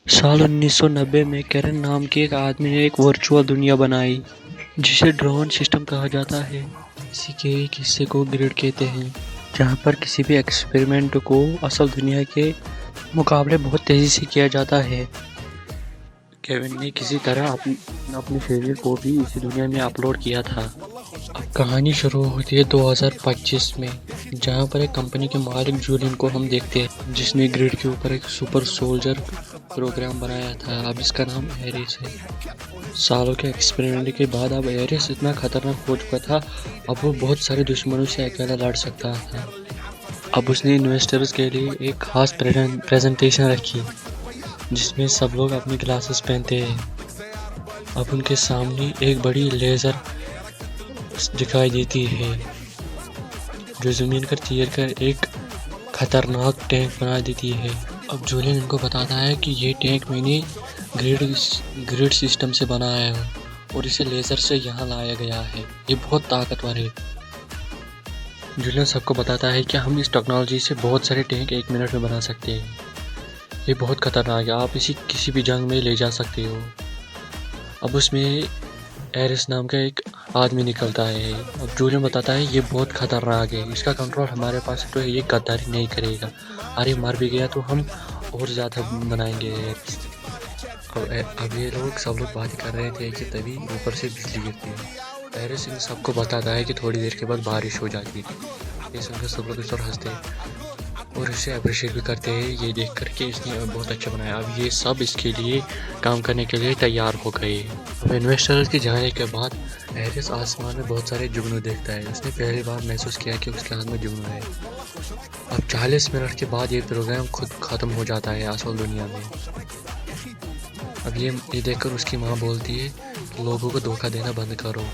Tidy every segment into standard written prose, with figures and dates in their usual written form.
साल 1990 में कैरन नाम के एक आदमी ने एक वर्चुअल दुनिया बनाई जिसे ड्रोन सिस्टम कहा जाता है। इसी के एक हिस्से को ग्रिड कहते हैं, जहाँ पर किसी भी एक्सपेरिमेंट को असल दुनिया के मुकाबले बहुत तेज़ी से किया जाता है। केविन ने किसी तरह अपने शरीर को भी इसी दुनिया में अपलोड किया था। अब कहानी शुरू होती है 2025 में, जहाँ पर एक कंपनी के मालिक जूलियन को हम देखते हैं, जिसने ग्रिड के ऊपर एक सुपर सोल्जर प्रोग्राम बनाया था। अब इसका नाम एरिस है। सालों के एक्सपेरिमेंट के बाद अब एरिस इतना खतरनाक हो चुका था, अब वो बहुत सारे दुश्मनों से अकेला लड़ सकता था। अब उसने इन्वेस्टर्स के लिए एक खास प्रेजेंटेशन रखी, जिसमें सब लोग अपनी ग्लासेस पहनते हैं। अब उनके सामने एक बड़ी लेज़र दिखाई देती है, जो ज़मीन पर चीर कर एक खतरनाक टैंक बना देती है। अब जूलियन इनको बताता है कि ये टैंक मैंने ग्रिड सिस्टम से बनाया है और इसे लेज़र से यहाँ लाया गया है। ये बहुत ताकतवर है। जूलियन सबको बताता है कि हम इस टेक्नोलॉजी से बहुत सारे टैंक 1 मिनट में बना सकते हैं। ये बहुत खतरनाक है, आप इसे किसी भी जंग में ले जा सकते हो। अब उसमें एरिस नाम का एक आदमी निकलता है। अब जूलियन बताता है ये बहुत खतरनाक है, इसका कंट्रोल हमारे पास है, तो ये गद्दारी नहीं करेगा। अरे मर भी गया तो हम और ज़्यादा बनाएंगे। अब ये लोग सब लोग बात कर रहे थे कि तभी ऊपर से बिजली गिरती है। एरिस इन सबको बताता है कि थोड़ी देर के बाद बारिश हो जाती है। ये सुनकर सब लोग इस पर हंसते हैं और इसे अप्रिशिएट भी करते हैं, ये देख कर के इसने बहुत अच्छा बनाया। अब ये सब इसके लिए काम करने के लिए तैयार हो गए। अब इन्वेस्टर्स के जाने के बाद एरिस आसमान में बहुत सारे जुगनू देखता है। उसने पहली बार महसूस किया कि उसके हाथ में जुगनू है। अब 40 मिनट के बाद ये प्रोग्राम खुद ख़त्म हो जाता है असल दुनिया में। अब ये देखकर उसकी माँ बोलती है कि लोगों को धोखा देना बंद करो।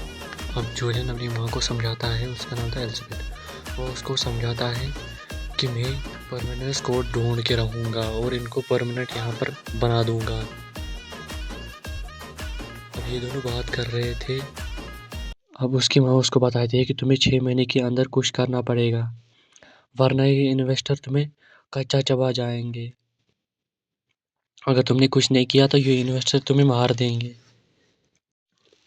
अब जूलियन अपनी माँ को समझाता है, उसका नाम था एलिजाबेथ। वो उसको समझाता है कि मैं परमानेंट को ढूंढ के रहूँगा और इनको परमानेंट यहाँ पर बना दूँगा। अब ये दोनों बात कर रहे थे। अब उसकी माँ उसको बताती है कि तुम्हें 6 महीने के अंदर कुछ करना पड़ेगा, वरना ये इन्वेस्टर तुम्हें कच्चा चबा जाएंगे। अगर तुमने कुछ नहीं किया तो ये इन्वेस्टर तुम्हें मार देंगे,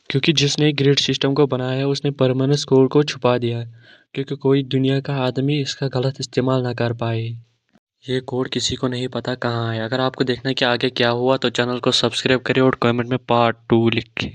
क्योंकि जिसने ग्रिड सिस्टम को बनाया है उसने परमानेंट स्कोर को छुपा दिया है, क्योंकि कोई दुनिया का आदमी इसका गलत इस्तेमाल ना कर पाए। ये कोड किसी को नहीं पता कहाँ है। अगर आपको देखना है कि आगे क्या हुआ तो चैनल को सब्सक्राइब करें और कमेंट में पार्ट 2 लिखें।